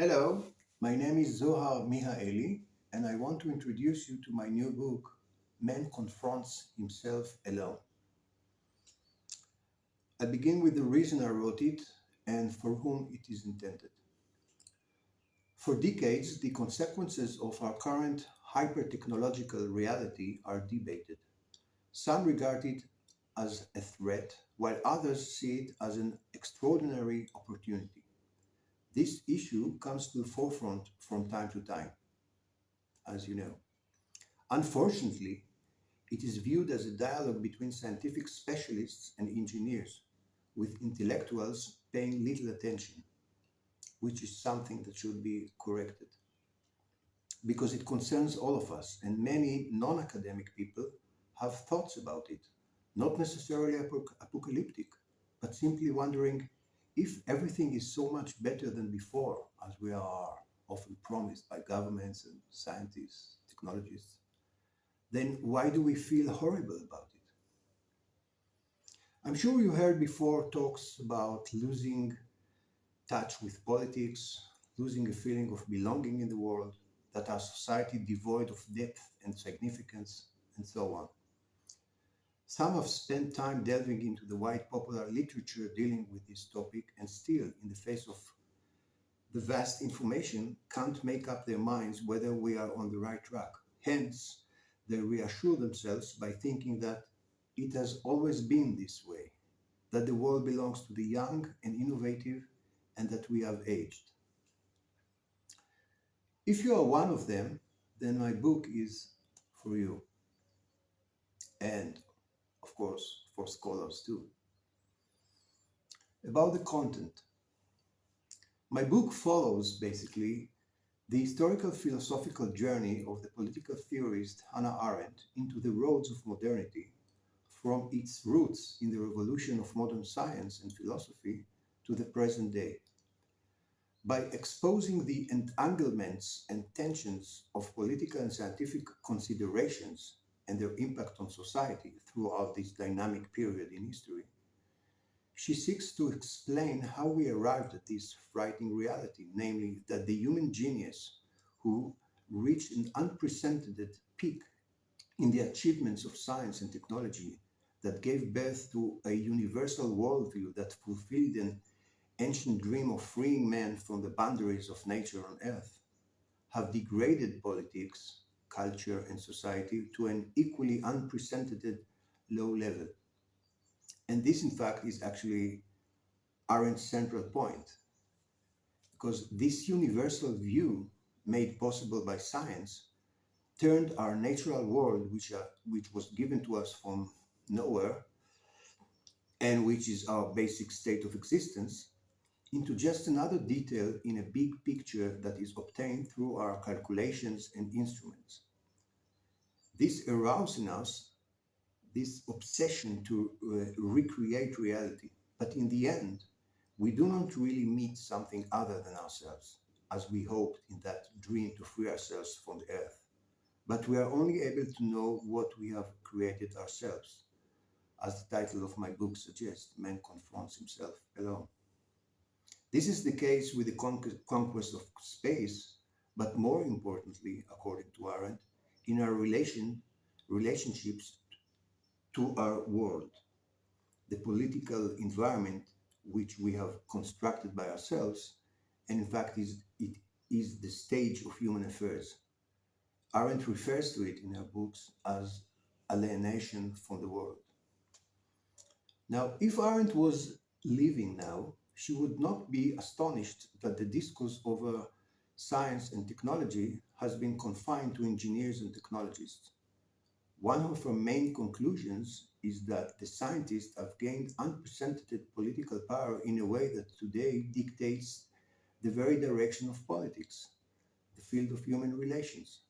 Hello, my name is Zohar Mihaely, and I want to introduce you to my new book, Man Confronts Himself Alone. I begin with the reason I wrote it and for whom it is intended. For decades, the consequences of our current hyper-technological reality are debated. Some regard it as a threat, while others see it as an extraordinary opportunity. This issue comes to the forefront from time to time, as you know. Unfortunately, it is viewed as a dialogue between scientific specialists and engineers, with intellectuals paying little attention, which is something that should be corrected because it concerns all of us, and many non academic people have thoughts about it, not necessarily apocalyptic, but simply wondering if everything is so much better than before, as we are often promised by governments and scientists, technologists, then why do we feel horrible about it? I'm sure you heard before talks about losing touch with politics, losing a feeling of belonging in the world, that our society devoid of depth and significance, and so on. Some have spent time delving into the wide popular literature dealing with this topic and still, in the face of the vast information, can't make up their minds whether we are on the right track. Hence, they reassure themselves by thinking that it has always been this way, that the world belongs to the young and innovative, and that we have aged. If you are one of them, then my book is for you, and of course, for scholars too. About the content, my book follows basically the historical philosophical journey of the political theorist Hannah Arendt into the roads of modernity, from its roots in the revolution of modern science and philosophy to the present day. By exposing the entanglements and tensions of political and scientific considerations and their impact on society throughout this dynamic period in history, she seeks to explain how we arrived at this frightening reality, namely that the human genius, who reached an unprecedented peak in the achievements of science and technology that gave birth to a universal worldview that fulfilled an ancient dream of freeing man from the boundaries of nature on earth, have degraded politics, culture, and society to an equally unprecedented low level. And this, in fact, is actually Arendt's central point, because this universal view, made possible by science, turned our natural world, which was given to us from nowhere, and which is our basic state of existence, into just another detail in a big picture that is obtained through our calculations and instruments. This arouses in us this obsession to recreate reality, but in the end, we do not really meet something other than ourselves, as we hoped in that dream to free ourselves from the earth. But we are only able to know what we have created ourselves, as the title of my book suggests: Man confronts himself alone. This is the case with the conquest of space, but more importantly, according to Arendt, in our relationships to our world, the political environment which we have constructed by ourselves, and in fact it is the stage of human affairs. Arendt refers to it in her books as alienation from the world. Now, if Arendt was living now, she would not be astonished that the discourse over science and technology has been confined to engineers and technologists. One of her main conclusions is that the scientists have gained unprecedented political power in a way that today dictates the very direction of politics, the field of human relations.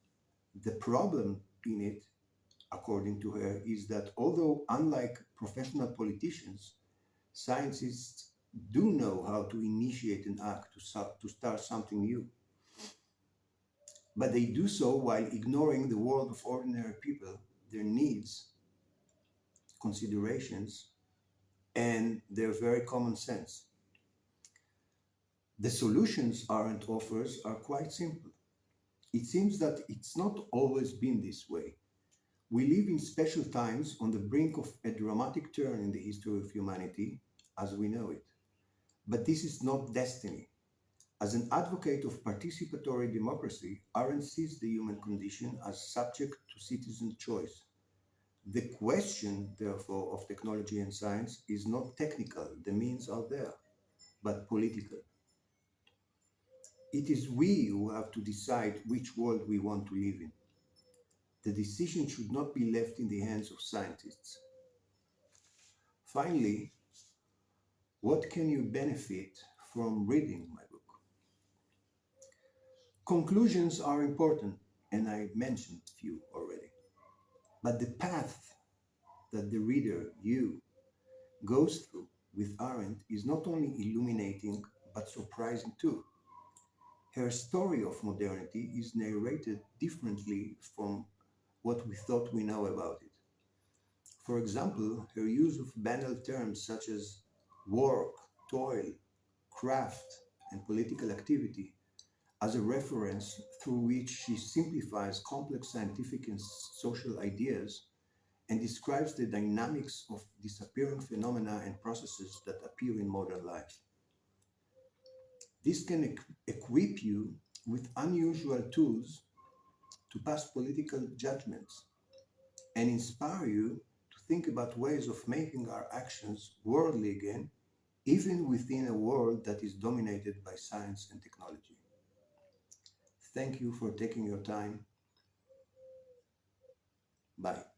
The problem in it, according to her, is that although, unlike professional politicians, scientists do know how to initiate an act to start something new, but they do so while ignoring the world of ordinary people, their needs, considerations, and their very common sense. The solutions Arendt offers are quite simple. It seems that it's not always been this way. We live in special times on the brink of a dramatic turn in the history of humanity as we know it. But this is not destiny. As an advocate of participatory democracy, Arendt sees the human condition as subject to citizen choice. The question, therefore, of technology and science is not technical, the means are there, but political. It is we who have to decide which world we want to live in. The decision should not be left in the hands of scientists. Finally, what can you benefit from reading my book? Conclusions are important, and I mentioned a few already. But the path that the reader, you, goes through with Arendt is not only illuminating but surprising too. Her story of modernity is narrated differently from what we thought we know about it. For example, her use of banal terms such as work, toil, craft, and political activity as a reference through which she simplifies complex scientific and social ideas and describes the dynamics of disappearing phenomena and processes that appear in modern life. This can equip you with unusual tools to pass political judgments and inspire you to think about ways of making our actions worldly again, even within a world that is dominated by science and technology. Thank you for taking your time. Bye.